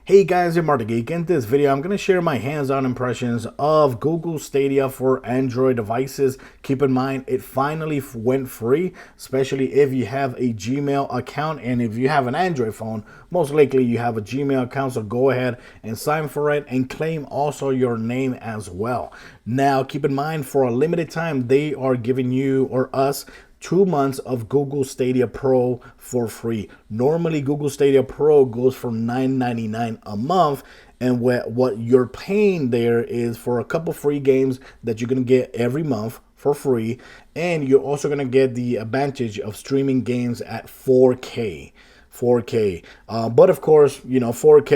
Hey guys, I'm Marty Geek. In this video, I'm going to share my hands-on impressions of Google Stadia for Android devices. Keep in mind, it finally went free, especially if you have a Gmail account, and if you have an Android phone, most likely you have a Gmail account, so go ahead and sign for it and claim also your name as well. Now, keep in mind, for a limited time, they are giving you or us 2 months of Google Stadia Pro for free. Normally, Google Stadia Pro goes for $9.99 a month, and what you're paying there is for a couple free games that you're going to get every month for free, and you're also going to get the advantage of streaming games at 4K. But of course, 4K,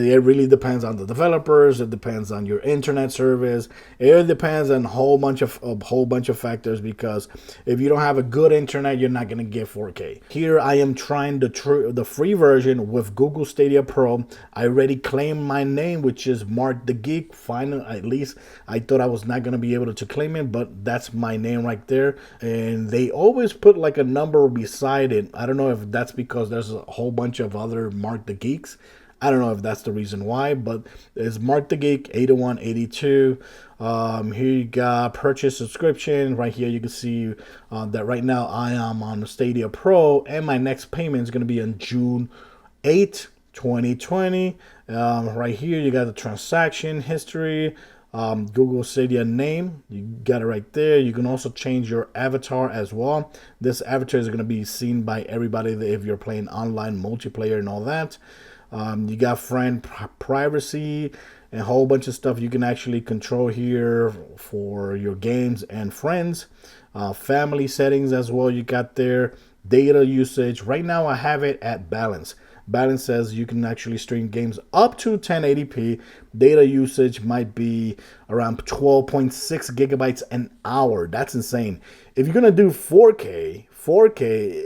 it really depends on the developers. It depends on your internet service. It depends on a whole bunch of factors, because if you don't have a good internet, you're not going to get 4K. Here I am trying the free version with Google Stadia Pro. I already claimed my name, which is Mark the Geek. Finally, at least I thought I was not going to be able to claim it, but that's my name right there. And they always put like a number beside it. I don't know if that's because there's a whole bunch of other Mark the Geeks. I don't know if that's the reason why, but it's Mark the Geek 8182. Here you got purchase subscription. Right here you can see that right now I am on the Stadia Pro, and my next payment is going to be on June 8th, 2020. Right here you got the transaction history. Google Stadia name, you got it right there. You can also change your avatar as well. This avatar is going to be seen by everybody if you're playing online multiplayer and all that. You got friend privacy and a whole bunch of stuff you can actually control here for your games and friends. Family settings as well, you got there. Data usage, right now I have it at balance. Balance says you can actually stream games up to 1080p. Data usage might be around 12.6 gigabytes an hour. That's insane. If you're gonna do 4K,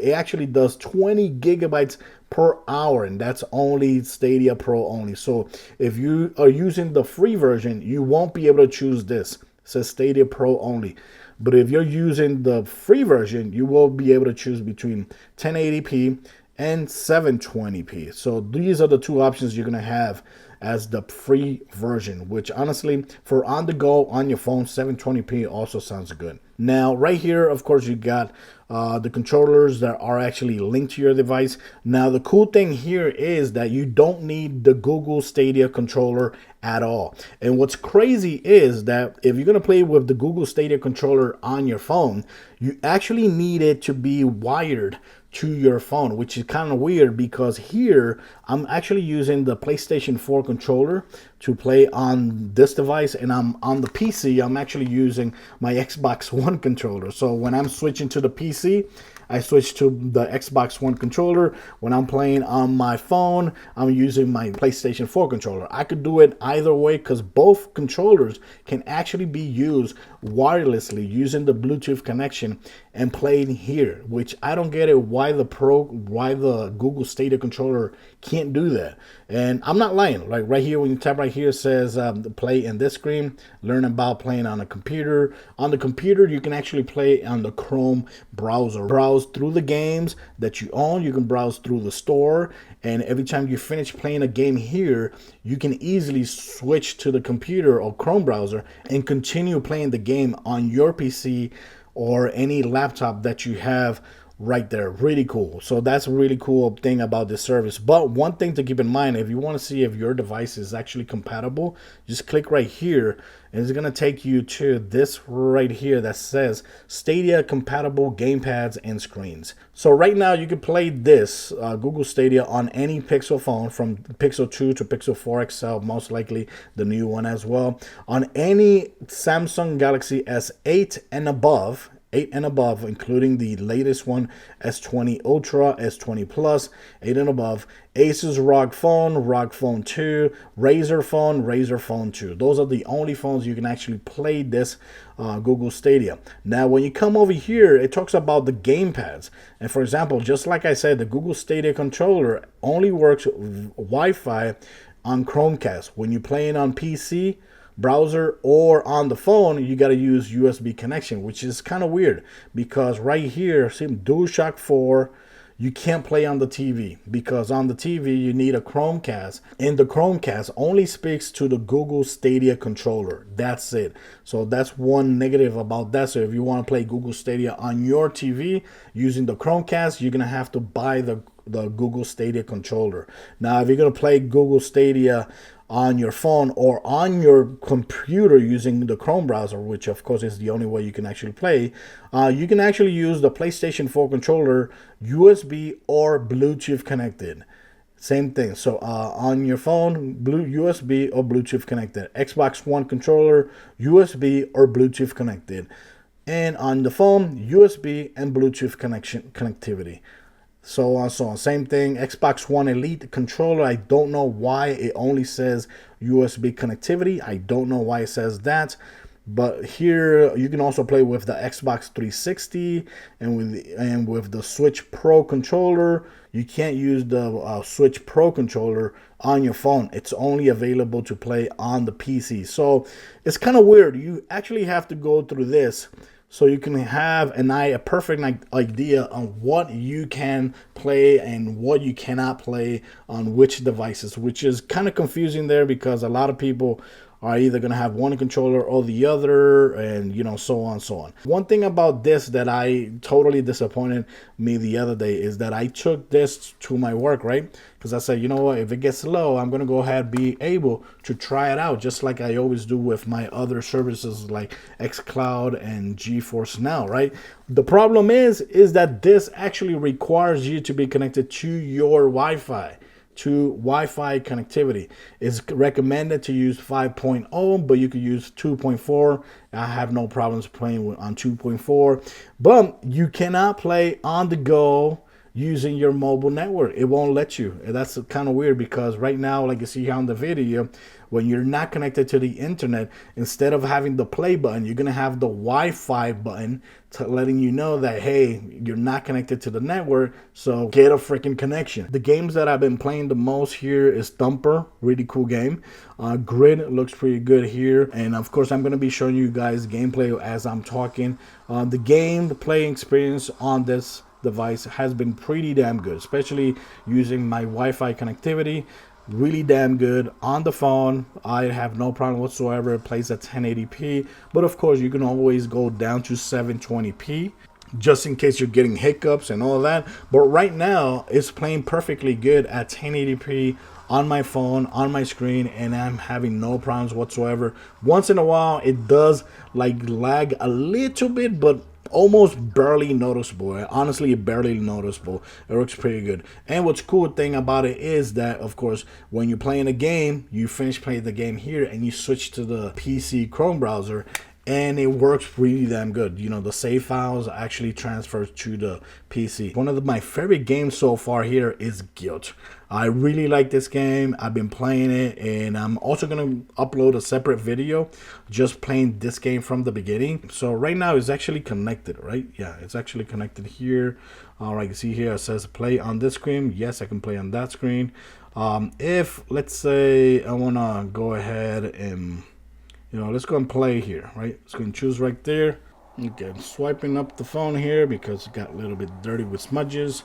it actually does 20 gigabytes per hour, and that's only Stadia Pro only. So if you are using the free version, you won't be able to choose this. It says Stadia Pro only. But if you're using the free version, you will be able to choose between 1080p and 720p. So these are the two options you're gonna have as the free version, which honestly, for on the go on your phone, 720p also sounds good. Now right here, of course, you got the controllers that are actually linked to your device. Now the cool thing here is that you don't need the Google Stadia controller at all. And what's crazy is that if you're gonna play with the Google Stadia controller on your phone, you actually need it to be wired to your phone, which is kind of weird, because here I'm actually using the PlayStation 4 controller to play on this device, and I'm on the PC, I'm actually using my Xbox One controller. So when I'm switching to the PC, I switch to the Xbox One controller. When I'm playing on my phone, I'm using my PlayStation 4 controller. I could do it either way, because both controllers can actually be used wirelessly using the Bluetooth connection and playing here, which I don't get it why the Google Stadia controller can't do that. And I'm not lying. Like right here, when you tap right here, it says play in this screen, learn about playing on a computer. On the computer, you can actually play on the Chrome browser. Browse through the games that you own. You can browse through the store, and every time you finish playing a game here, you can easily switch to the computer or Chrome browser and continue playing the game on your PC or any laptop that you have right there. Really cool. So that's a really cool thing about this service. But one thing to keep in mind, if you want to see if your device is actually compatible, just click right here, and it's going to take you to this right here that says Stadia compatible gamepads and screens. So right now you can play this Google Stadia on any Pixel phone, from Pixel 2 to Pixel 4 XL, most likely the new one as well, on any Samsung Galaxy S8 and above, including the latest one, S20 Ultra, S20 Plus, 8 and above, Asus ROG Phone 2, Razer Phone 2. Those are the only phones you can actually play this Google Stadia. Now, when you come over here, it talks about the gamepads. And for example, just like I said, the Google Stadia controller only works Wi-Fi on Chromecast. When you're playing on PC, browser, or on the phone, you got to use USB connection, which is kind of weird, because right here, see DualShock 4, you can't play on the TV, because on the TV you need a Chromecast, and the Chromecast only speaks to the Google Stadia controller. That's it. So that's one negative about that. So if you want to play Google Stadia on your TV using the Chromecast, you're gonna have to buy the Google Stadia controller. Now, if you're gonna play Google Stadia on your phone or on your computer using the Chrome browser, which of course is the only way you can actually play, you can actually use the PlayStation 4 controller, USB or Bluetooth connected. Same thing. So on your phone, USB or Bluetooth connected. Xbox One controller, USB or Bluetooth connected. And on the phone, USB and Bluetooth connectivity. So on, so on. Same thing. Xbox One Elite controller. I don't know why it only says USB connectivity. I don't know why it says that. But here you can also play with the Xbox 360 and with the Switch Pro controller. You can't use the Switch Pro controller on your phone. It's only available to play on the PC. So it's kind of weird. You actually have to go through this so you can have a perfect idea on what you can play and what you cannot play on which devices, which is kind of confusing there, because a lot of people are either going to have one controller or the other, and so on and so on. One thing about this that I totally disappointed me the other day is that I took this to my work, right? Because I said, you know what, if it gets low, I'm going to go ahead and be able to try it out, just like I always do with my other services like xCloud and GeForce Now, right? The problem is that this actually requires you to be connected to your Wi-Fi. To Wi-Fi connectivity. It's recommended to use 5.0, but you could use 2.4. I have no problems playing on 2.4, but you cannot play on the go using your mobile network. It won't let you. And that's kind of weird, because right now, like you see here on the video, when you're not connected to the internet, instead of having the play button, you're going to have the Wi-Fi button letting you know that, hey, you're not connected to the network, so get a freaking connection. The games that I've been playing the most here is Thumper, really cool game. Grid looks pretty good here, and of course I'm going to be showing you guys gameplay as I'm talking. The playing experience on this device has been pretty damn good, especially using my Wi-Fi connectivity. Really damn good on the phone. I have no problem whatsoever. It plays at 1080p, but of course you can always go down to 720p just in case you're getting hiccups and all that. But right now it's playing perfectly good at 1080p on my phone, on my screen, and I'm having no problems whatsoever. Once in a while it does like lag a little bit, but almost barely noticeable. Honestly, barely noticeable. It works pretty good. And what's cool thing about it is that, of course, when you're playing a game, you finish playing the game here and you switch to the PC Chrome browser, and it works really damn good. The save files actually transfer to the PC. One of my favorite games so far here is Gylt. I really like this game. I've been playing it, and I'm also going to upload a separate video just playing this game from the beginning. So right now it's actually connected, right? Yeah, it's actually connected here. All right, you see here it says play on this screen. Yes, I can play on that screen. If, let's say, I want to go ahead and let's go and play here, right? Let's go and choose right there. Okay, I'm swiping up the phone here because it got a little bit dirty with smudges.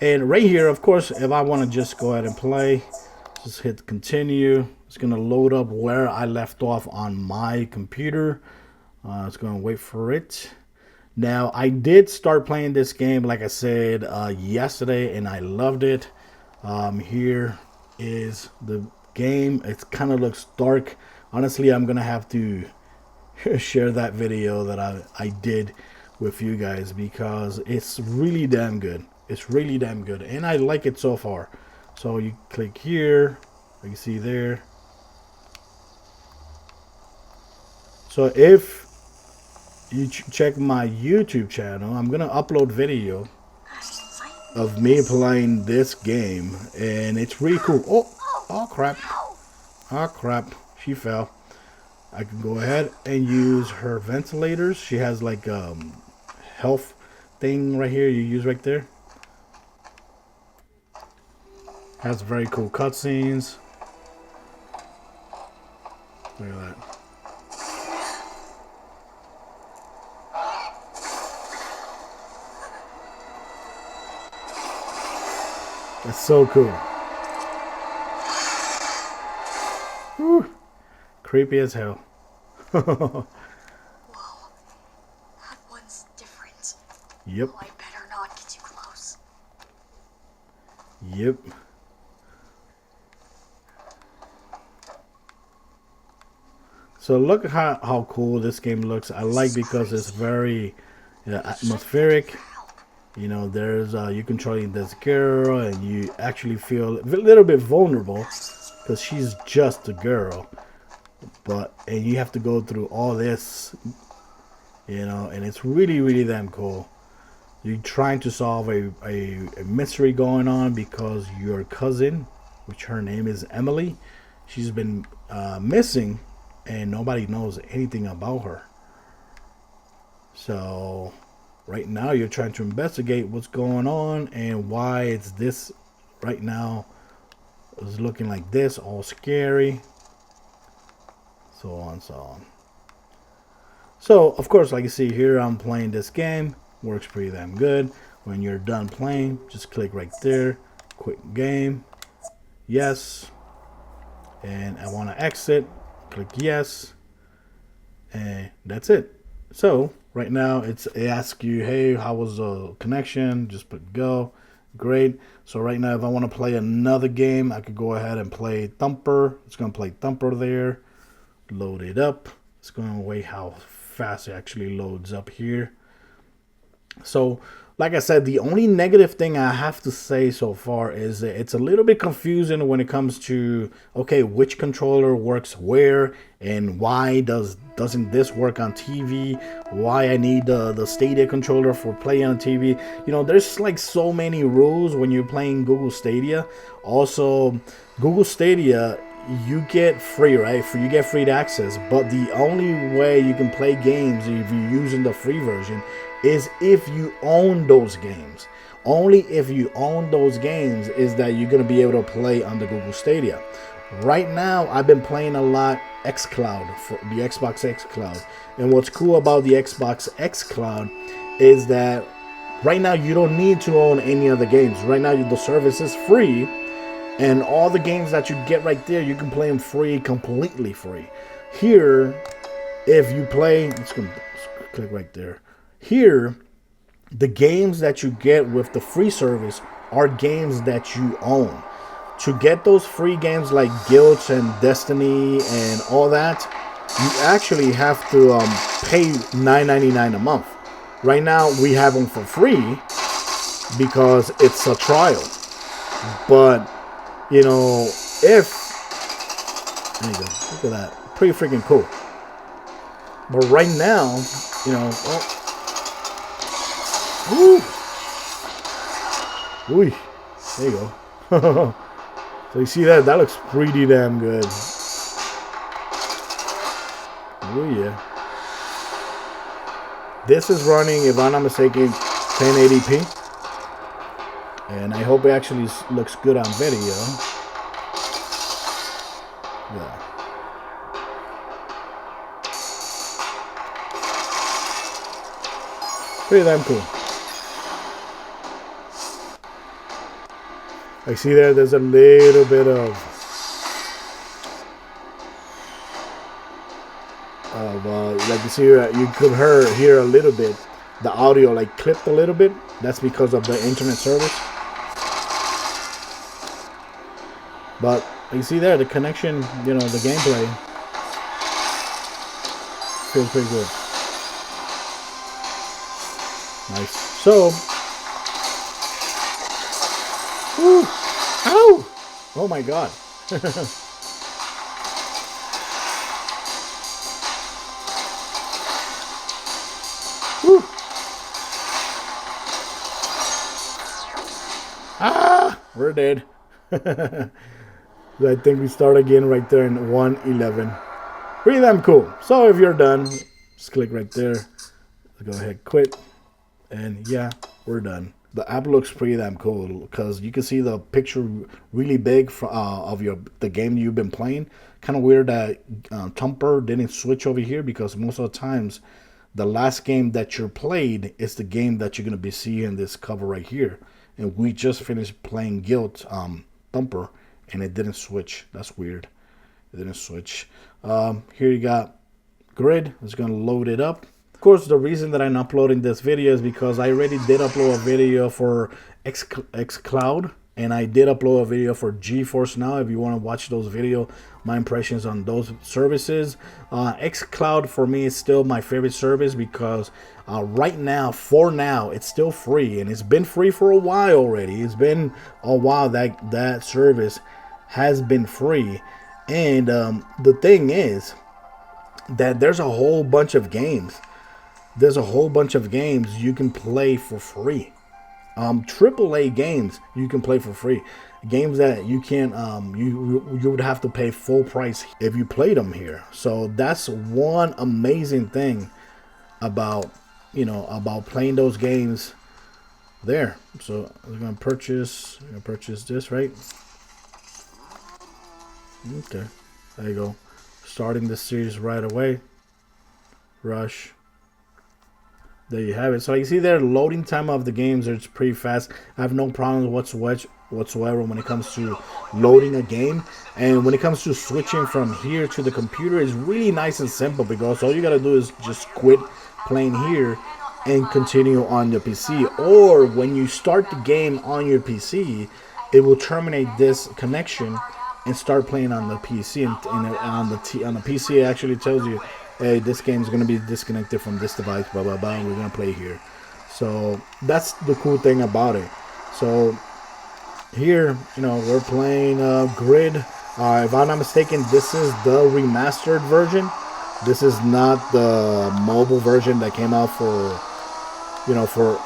And right here, of course, if I want to just go ahead and play, just hit continue. It's going to load up where I left off on my computer. It's going to wait for it. Now, I did start playing this game, like I said, yesterday, and I loved it. Here is the game. It kind of looks dark. Honestly, I'm going to have to share that video that I did with you guys, because it's really damn good. It's really damn good, and I like it so far. So you click here, like you see there. So if you check my YouTube channel, I'm going to upload video of me playing this game, and it's really cool. Oh crap. Oh crap. She fell. I can go ahead and use her ventilators. She has like health thing right here you use right there. Has very cool cutscenes. Look at that. That's so cool. Whew. Creepy as hell. Whoa, that one's different. Yep. Oh, I better not get too close. Yep. So look at how cool this game looks. I like because it's very atmospheric. You know, there's you controlling this girl, and you actually feel a little bit vulnerable because she's just a girl. And you have to go through all this, you know, and it's really damn cool. You're trying to solve a mystery going on because your cousin, which her name is Emily, she's been missing, and nobody knows anything about her. So right now you're trying to investigate what's going on and why it's this right now. It's looking like this, all scary, so on, so on. So of course, like you see here, I'm playing this game. Works pretty damn good. When you're done playing, just click right there, quit game, yes, and I want to exit, click yes, and that's it. So right now it asks you, hey, how was the connection? Just put go. Great. So right now if I want to play another game, I could go ahead and play Thumper. It's going to play Thumper there. Load it up. It's going to wait how fast it actually loads up here. So like I said, the only negative thing I have to say so far is that it's a little bit confusing when it comes to, okay, which controller works where and why doesn't this work on TV? Why I need the Stadia controller for playing on TV? You know, there's like so many rules when you're playing Google Stadia. Also, Google Stadia, you get free, right? You get free access, but the only way you can play games if you're using the free version is if you own those games. Only if you own those games is that you're going to be able to play on the Google Stadia. Right now, I've been playing a lot xCloud, for the Xbox xCloud. And what's cool about the Xbox xCloud is that right now you don't need to own any other games. Right now, the service is free. And all the games that you get right there, you can play them free, completely free. Here, if you play, let's click right there. Here, the games that you get with the free service are games that you own. To get those free games like Gylt and Destiny and all that, you actually have to pay $9.99 a month. Right now, we have them for free because it's a trial. But you know, there you go, look at that, pretty freaking cool. But right now, you know, ooh, there you go. So you see that looks pretty damn good. Oh yeah. This is running, if I'm not mistaken, 1080p. And I hope it actually looks good on video. Yeah. Pretty damn cool. I see there's a little bit of like you see, you could hear a little bit the audio like clipped a little bit. That's because of the internet service. But you see there, the connection, you know, the gameplay feels pretty good. Nice. So, woo, ow! Oh my god. Woo. Ah, we're dead. I think we start again right there in 1:11. Pretty damn cool. So if you're done, just click right there. Go ahead, quit. And yeah, we're done. The app looks pretty damn cool because you can see the picture really big of the game you've been playing. Kind of weird that Thumper didn't switch over here because most of the times the last game that you played is the game that you're going to be seeing this cover right here. and we just finished playing Gylt, Thumper, and it didn't switch. That's weird. It didn't switch. Here you got Grid. It's gonna load it up. Of course, the reason that I'm uploading this video is because I already did upload a video for xCloud, and I did upload a video for GeForce Now. If you want to watch those videos, my impressions on those services. xCloud for me is still my favorite service because right now, for now, it's still free, and it's been free for a while already. It's been a while that service has been free, and the thing is that there's a whole bunch of games. There's a whole bunch of games you can play for free. AAA games you can play for free. Games that you can't you would have to pay full price if you played them here. So that's one amazing thing about, you know, about playing those games there. So I'm gonna purchase this, right? Okay, there you go. Starting the series right away. Rush. There you have it. So you see there, loading time of the games is pretty fast. I have no problems whatsoever when it comes to loading a game. And when it comes to switching from here to the computer, it's really nice and simple, because all you gotta do is just quit playing here and continue on your PC. Or when you start the game on your PC, it will terminate this connection and start playing on the PC. And on the PC, it actually tells you, hey, this game is going to be disconnected from this device, blah, blah, blah, and we're going to play here. So that's the cool thing about it. So here, you know, we're playing Grid. If I'm not mistaken, this is the remastered version. This is not the mobile version that came out for, you know, for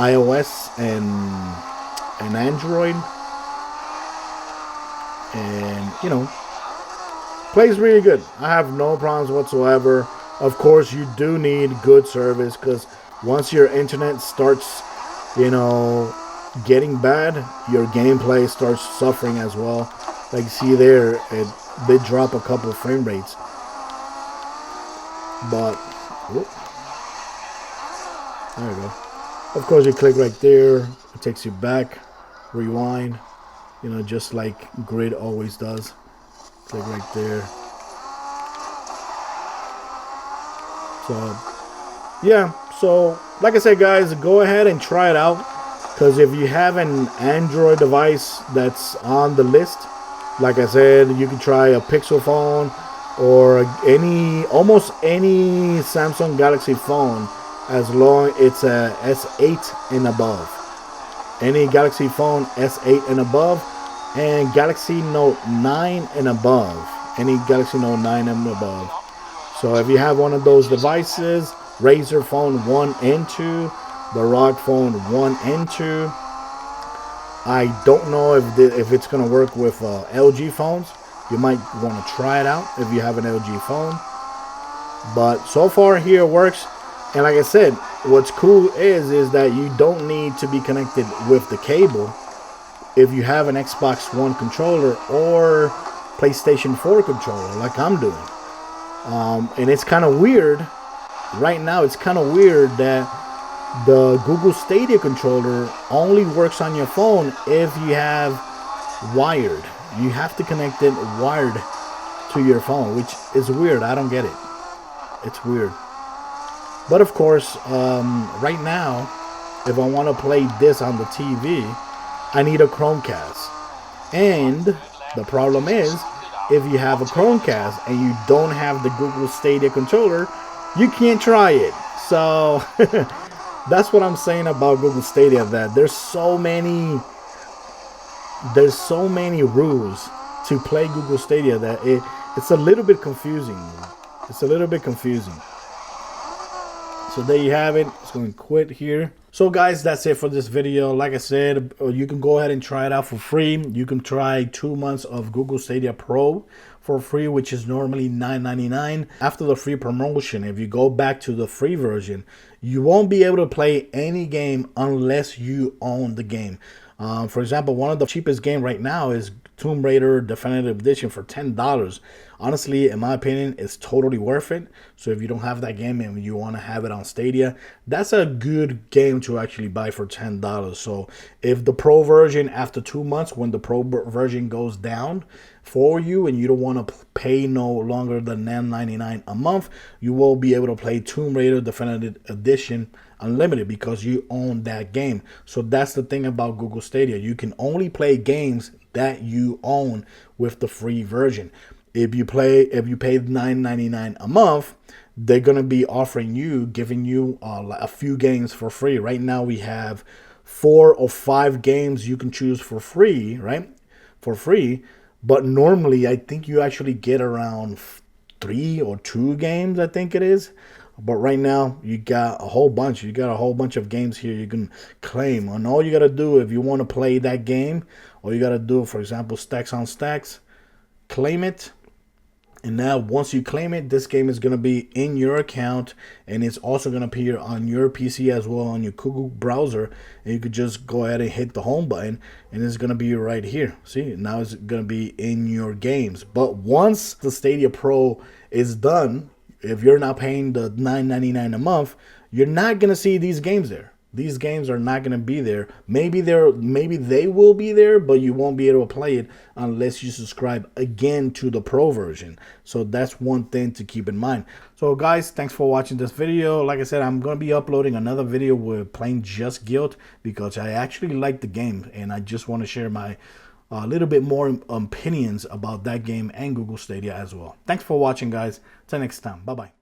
iOS and Android. And, you know, plays really good. I have no problems whatsoever. Of course, you do need good service, because once your internet starts, you know, getting bad, your gameplay starts suffering as well. Like you see there, it did drop a couple of frame rates. But, whoop, there you go. Of course, you click right there. It takes you back, rewind, you know, just like Grid always does. Click right there. So yeah, so like I said, guys, go ahead and try it out, because if you have an Android device that's on the list, like I said, you can try a Pixel phone or almost any Samsung Galaxy phone, as long as it's a S8 and above. Any Galaxy phone S8 and above, and Galaxy Note 9 and above. Any Galaxy Note 9 and above. So if you have one of those devices, Razer Phone 1 and 2, the ROG Phone 1 and 2. I don't know if it's going to work with LG phones. You might want to try it out if you have an LG phone. But so far here it works. And like I said, what's cool is that you don't need to be connected with the cable if you have an Xbox One controller or PlayStation 4 controller, like I'm doing. And it's kind of weird. Right now, it's kind of weird that the Google Stadia controller only works on your phone if you have wired. You have to connect it wired to your phone, which is weird. I don't get it. It's weird. But of course, right now, if I want to play this on the TV, I need a Chromecast. And the problem is, if you have a Chromecast and you don't have the Google Stadia controller, you can't try it. So that's what I'm saying about Google Stadia, that there's so many rules to play Google Stadia that it's a little bit confusing. It's a little bit confusing. So there you have it. It's going to quit here. So guys, that's it for this video. Like I said, you can go ahead and try it out for free. You can try 2 months of Google Stadia Pro for free, which is normally $9.99. After the free promotion, if you go back to the free version, you won't be able to play any game unless you own the game. For example, one of the cheapest game right now is Tomb Raider Definitive Edition for $10. Honestly, in my opinion, it's totally worth it. So if you don't have that game and you want to have it on Stadia, that's a good game to actually buy for $10. So if the Pro version, after 2 months, when the Pro version goes down for you and you don't want to pay no longer than $9.99 a month, you will be able to play Tomb Raider Definitive Edition unlimited because you own that game. So that's the thing about Google Stadia. You can only play games that you own with the free version. If you pay $9.99 a month, they're gonna be giving you a few games for free. Right now we have 4 or 5 games you can choose for free, right? For free. But normally I think you actually get around 3 or 2 games, I think it is. But right now you got a whole bunch. You got a whole bunch of games here you can claim. And all you got to do if you want to play that game, all you got to do, for example, Stacks on Stacks, claim it. And now once you claim it, this game is going to be in your account, and it's also going to appear on your PC as well on your Google browser. And you could just go ahead and hit the home button and it's going to be right here. See, now it's going to be in your games. But once the Stadia Pro is done, if you're not paying the $9.99 a month, you're not going to see these games there. These games are not going to be there. Maybe they will be there, but you won't be able to play it unless you subscribe again to the Pro version. So that's one thing to keep in mind. So guys, thanks for watching this video. Like I said, I'm going to be uploading another video with playing just Gylt because I actually like the game and I just want to share my a little bit more opinions about that game and Google Stadia as well. Thanks for watching, guys. Till next time. Bye-bye.